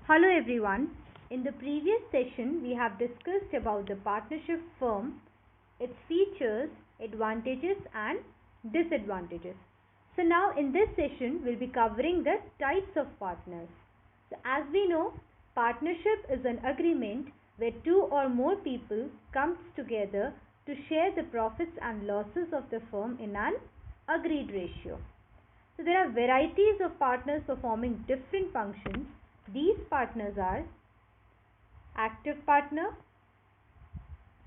Hello everyone. In the previous session, we have discussed about the partnership firm, its features, advantages and disadvantages. So now in this session, we'll be covering the types of partners. So as we know, partnership is an agreement where two or more people comes together to share the profits and losses of the firm in an agreed ratio. So there are varieties of partners performing different functions. These partners are active partner,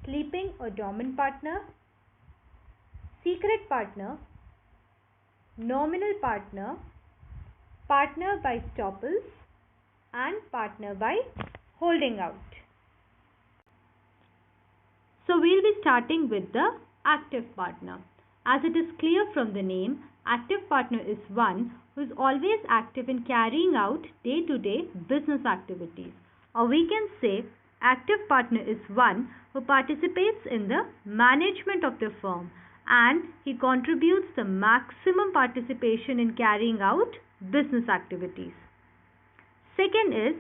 sleeping or dormant partner, secret partner, nominal partner, partner by stoppels and partner by holding out. So we'll be starting with the active partner. As it is clear from the name, active partner is one who is always active in carrying out day-to-day business activities. Or we can say active partner is one who participates in the management of the firm and he contributes the maximum participation in carrying out business activities. Second is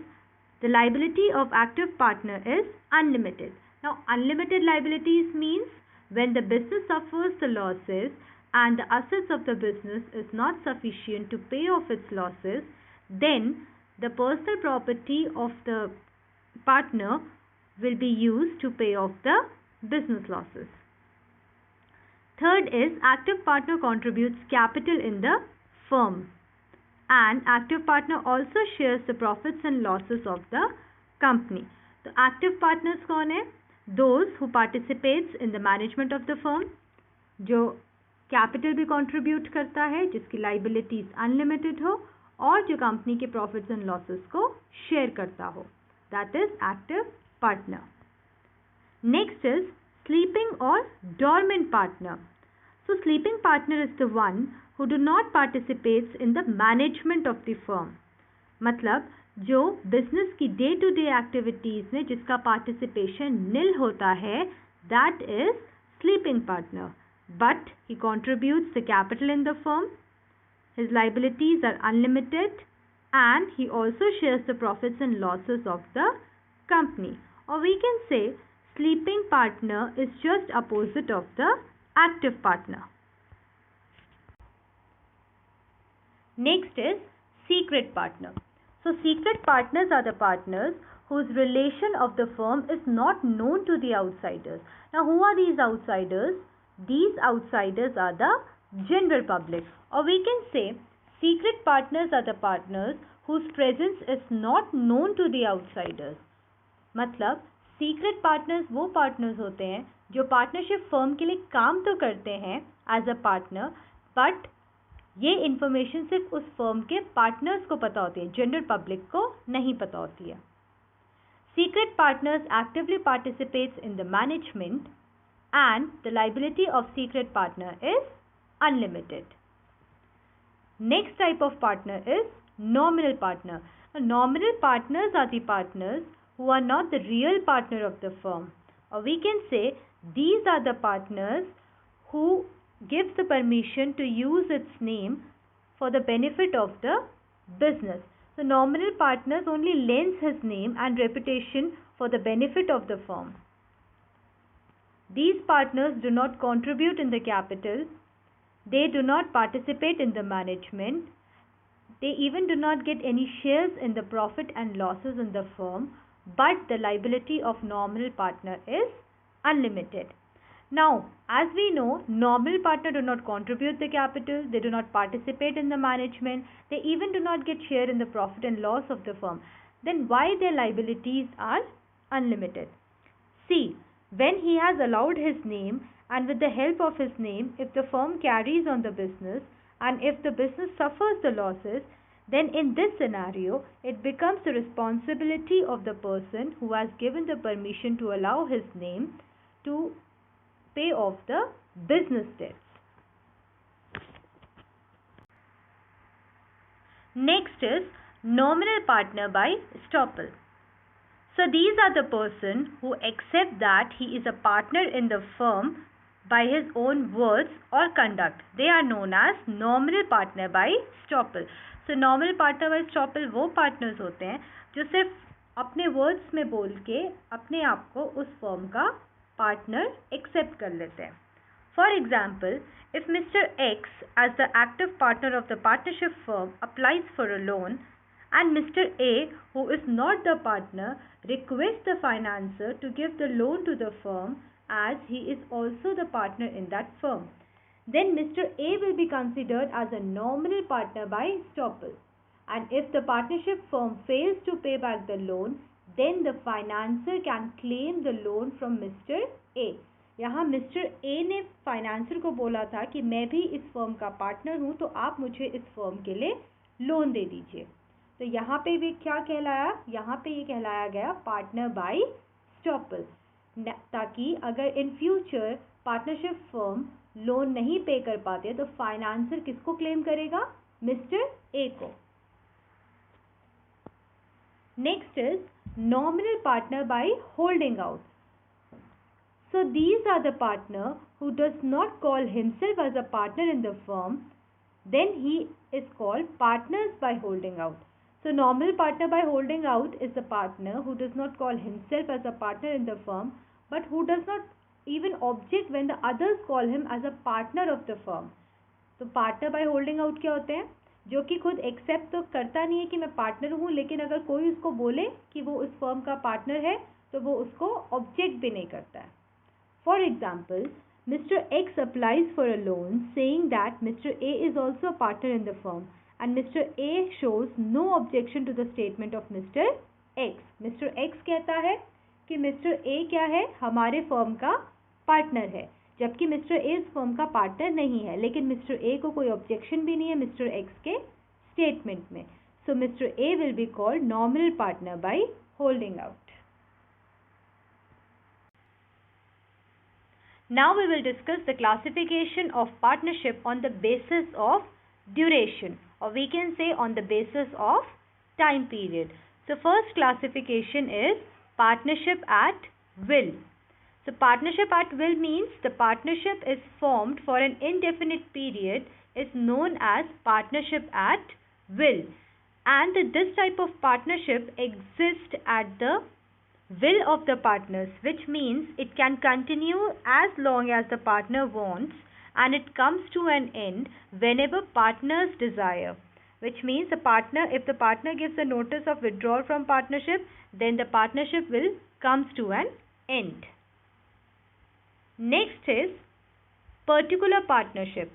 the liability of active partner is unlimited. Now unlimited liabilities means when the business suffers the losses and the assets of the business is not sufficient to pay off its losses, then the personal property of the partner will be used to pay off the business losses. Third is active partner contributes capital in the firm and active partner also shares the profits and losses of the company. The active partners कौन है? Those who participates in the management of the firm, जो capital भी contribute करता है, जिसकी liabilities unlimited हो और जो कंपनी के प्रॉफिट्स एंड लॉसेस को शेयर करता हो, that is active partner. Next is sleeping और dormant partner. So sleeping partner is the one who do not participates in the management of the firm. मतलब जो बिजनेस की day to day activities में जिसका participation निल होता है, that is sleeping partner. But he contributes the capital in the firm, his liabilities are unlimited and he also shares the profits and losses of the company. Or we can say sleeping partner is just opposite of the active partner. Next is secret partner. So secret partners are the partners whose relation of the firm is not known to the outsiders. Now who are these outsiders? These outsiders are the general public, or we can say secret partners are the partners whose presence is not known to the outsiders. मतलब secret partners वो partners होते हैं जो partnership firm के लिए काम तो करते हैं as a partner, but ये information सिर्फ उस firm के partners को पता होती है, general public को नहीं पता होती है. Secret partners actively participates in the management and the liability of secret partner is unlimited. Next type of partner is nominal partner. Now, nominal partners are the partners who are not the real partner of the firm, or we can say these are the partners who gives the permission to use its name for the benefit of the business. So nominal partners only lends his name and reputation for the benefit of the firm. These partners do not contribute in the capital, they do not participate in the management, they even do not get any shares in the profit and losses in the firm, but the liability of nominal partner is unlimited. Now, as we know, nominal partner do not contribute the capital, they do not participate in the management, they even do not get share in the profit and loss of the firm. Then why their liabilities are unlimited? See, when he has allowed his name and with the help of his name, if the firm carries on the business and if the business suffers the losses, then in this scenario, it becomes the responsibility of the person who has given the permission to allow his name to pay off the business debts. Next is nominal partner by estoppel. So these are the person who accept that he is a partner in the firm by his own words or conduct. They are known as nominal partner by estoppel. So normal partner by estoppel वो partners होते हैं जो सिर्फ अपने words में बोल के अपने आप को उस फर्म का पार्टनर एक्सेप्ट कर लेते हैं. For example, if Mr. X, as the active partner of the partnership firm, applies for a loan and Mr. A, who is not the partner, requests the financer to give the loan to the firm as he is also the partner in that firm, then Mr. A will be considered as a nominal partner by estoppel. And if the partnership firm fails to pay back the loan, then the financer can claim the loan from Mr. A. यहाँ mister A ने financer को बोला था कि मैं भी इस firm का पार्टनर हूँ, तो आप मुझे इस फर्म के लिए लोन दे दीजिए. तो यहाँ पे भी क्या कहलाया, यहाँ पे ये कहलाया गया पार्टनर बाय एस्टॉपल, ताकि अगर in future partnership firm loan नहीं पे कर पाते तो फाइनेंसर किसको क्लेम करेगा, मिस्टर ए को. Next is nominal partner by holding out. So these are the partner who does not call himself as a partner in the firm, then he is called partners by holding out. So nominal partner by holding out is the partner who does not call himself as a partner in the firm, but who does not even object when the others call him as a partner of the firm. तो partner by holding out क्या होते हैं, जो कि खुद accept तो करता नहीं है कि मैं पार्टनर हूँ, लेकिन अगर कोई उसको बोले कि वो उस फर्म का पार्टनर है तो वो उसको ऑब्जेक्ट भी नहीं करता है. For example, Mr. X applies for a loan saying that Mr. A is also a partner in the firm and Mr. A shows no objection to the statement of Mr. X. Mr. X कहता है कि Mr. A क्या है, हमारे firm का partner है, जबकि Mr. A इस फर्म का पार्टनर नहीं है, लेकिन Mr. A को कोई ऑब्जेक्शन भी नहीं है Mr. X के स्टेटमेंट में. So Mr. A will be called nominal partner by holding out. Now we will discuss the classification of partnership on the basis of duration, or we can say on the basis of time period. So first classification is partnership at will. So partnership at will means the partnership is formed for an indefinite period is known as partnership at will, and this type of partnership exists at the will of the partners, which means it can continue as long as the partner wants and it comes to an end whenever partners desire, which means if the partner gives a notice of withdrawal from partnership, then the partnership will comes to an end. Next is particular partnership.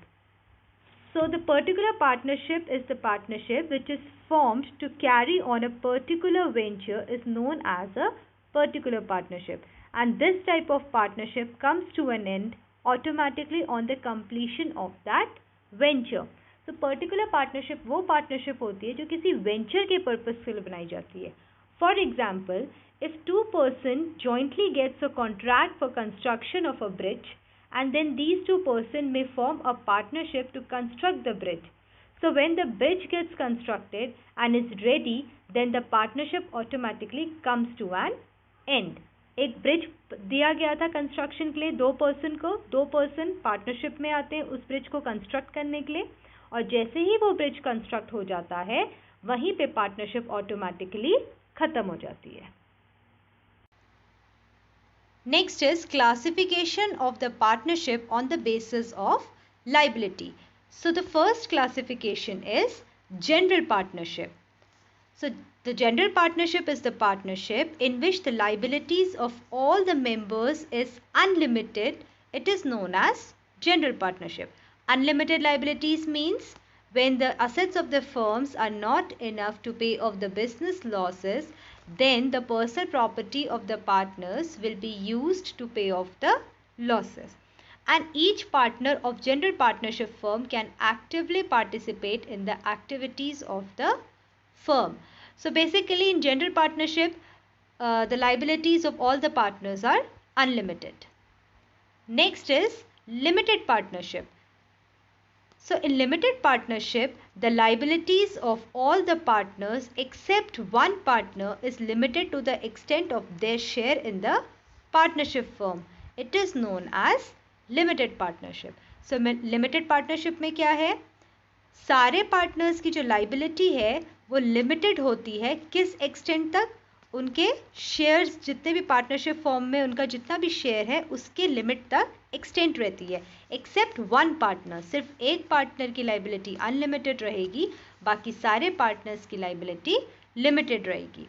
So the particular partnership is the partnership which is formed to carry on a particular venture is known as a particular partnership, and this type of partnership comes to an end automatically on the completion of that venture. So particular partnership वो partnership होती है जो किसी venture के purpose के लिए बनाई जाती है. For example, if two person jointly gets a contract for construction of a bridge and then these two person may form a partnership to construct the bridge. So when the bridge gets constructed and is ready, then the partnership automatically comes to an and. एक bridge दिया गया था construction के लिए दो person partnership में आते हैं उस ब्रिज को कंस्ट्रक्ट करने के लिए, और जैसे ही वो ब्रिज कंस्ट्रक्ट हो जाता है वहीं पे पार्टनरशिप ऑटोमेटिकली खत्म हो जाती है. Next is classification of the partnership on the basis of liability. So the first classification is general partnership. So the general partnership is the partnership in which the liabilities of all the members is unlimited. It is known as general partnership. Unlimited liabilities means when the assets of the firms are not enough to pay off the business losses, then the personal property of the partners will be used to pay off the losses. And each partner of general partnership firm can actively participate in the activities of the firm. So basically in general partnership, the liabilities of all the partners are unlimited. Next is limited partnership. So in limited partnership, the liabilities of all the partners except one partner is limited to the extent of their share in the partnership firm. It is known as limited partnership. So limited partnership में क्या है? सारे partners की जो liability है वो limited होती है किस एक्सटेंट तक, उनके शेयर्स जितने भी पार्टनरशिप फॉर्म में उनका जितना भी शेयर है उसके लिमिट तक एक्सटेंट रहती है, एक्सेप्ट वन पार्टनर। सिर्फ एक पार्टनर की लाइबिलिटी अनलिमिटेड रहेगी, बाकी सारे पार्टनर्स की लाइबिलिटी लिमिटेड रहेगी।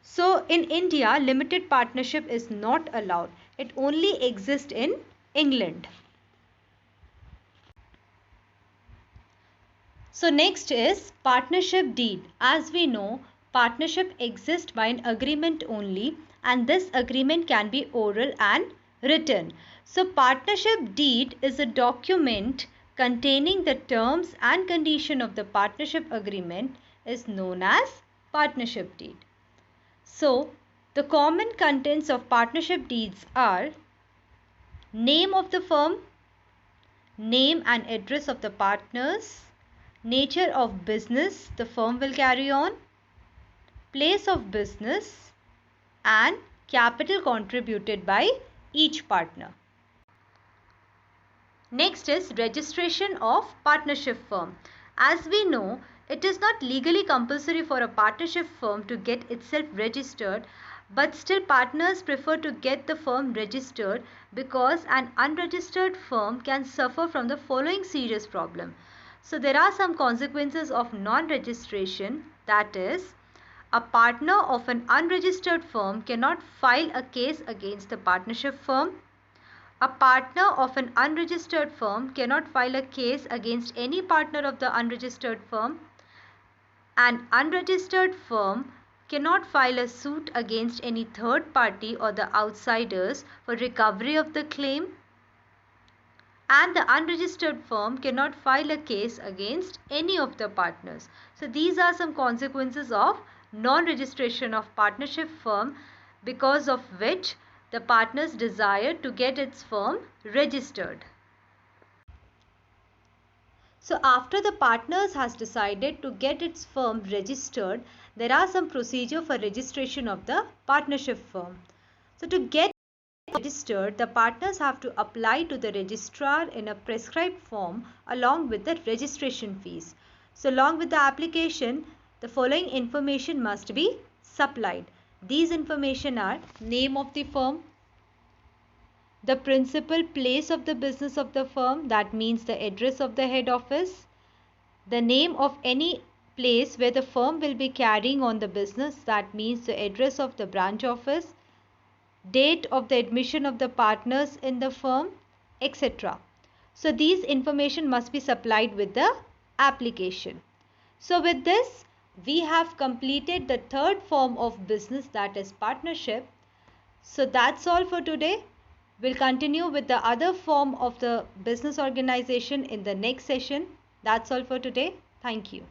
So in India, limited partnership is not allowed. It only exists in England. So next is partnership deed. As we know, partnership exists by an agreement only, and this agreement can be oral and written. So partnership deed is a document containing the terms and condition of the partnership agreement is known as partnership deed. So, the common contents of partnership deeds are name of the firm, name and address of the partners, nature of business the firm will carry on, place of business, and capital contributed by each partner. Next is registration of partnership firm. As we know, it is not legally compulsory for a partnership firm to get itself registered, but still partners prefer to get the firm registered because an unregistered firm can suffer from the following serious problem. So there are some consequences of non-registration, that is, a partner of an unregistered firm cannot file a case against the partnership firm. A partner of an unregistered firm cannot file a case against any partner of the unregistered firm. An unregistered firm cannot file a suit against any third party or the outsiders for recovery of the claim. And the unregistered firm cannot file a case against any of the partners. So these are some consequences of non-registration of partnership firm, because of which the partners desire to get its firm registered. So after the partners has decided to get its firm registered, there are some procedure for registration of the partnership firm. So to get registered, the partners have to apply to the registrar in a prescribed form along with the registration fees. So along with the application, the following information must be supplied. These information are name of the firm, the principal place of the business of the firm, that means the address of the head office, the name of any place where the firm will be carrying on the business, that means the address of the branch office, date of the admission of the partners in the firm, etc. So these information must be supplied with the application. So with this, we have completed the third form of business, that is partnership. So that's all for today. We'll continue with the other form of the business organization in the next session. That's all for today. Thank you.